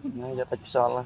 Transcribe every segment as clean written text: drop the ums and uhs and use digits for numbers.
Này giờ tách sọ là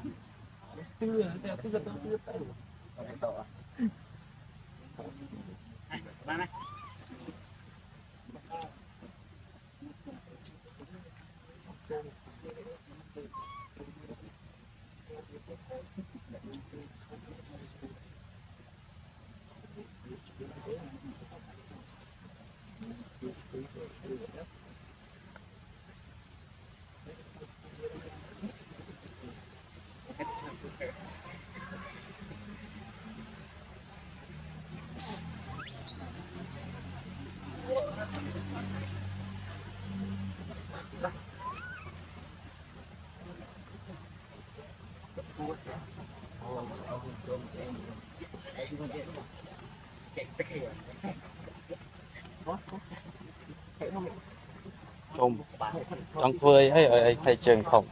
không trong phơi ấy thầy trường không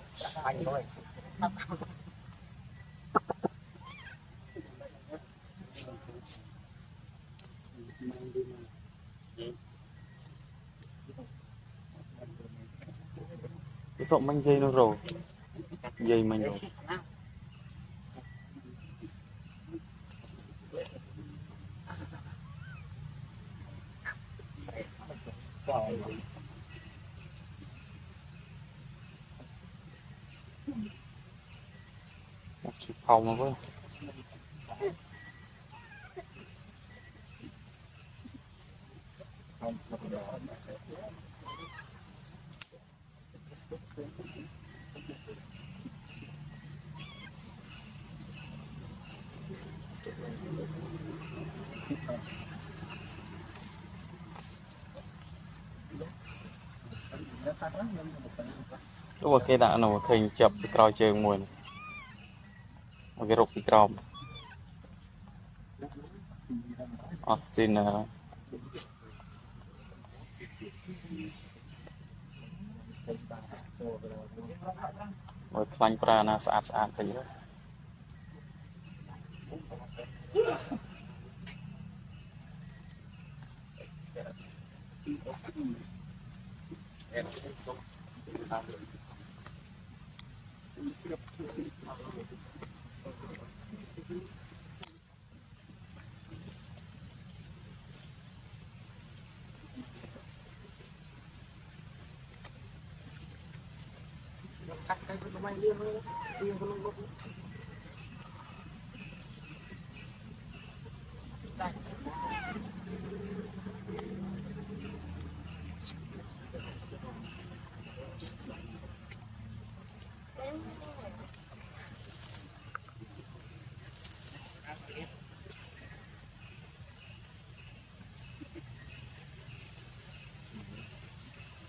cái giọng manh dây nó rồi dây mình rồi phòng mà với lúc mà cái đã nào khinh chập coi trường mùi một cái rục bị còm xin một phanh prana sạch thì cắt cái máy liên luôn, liên con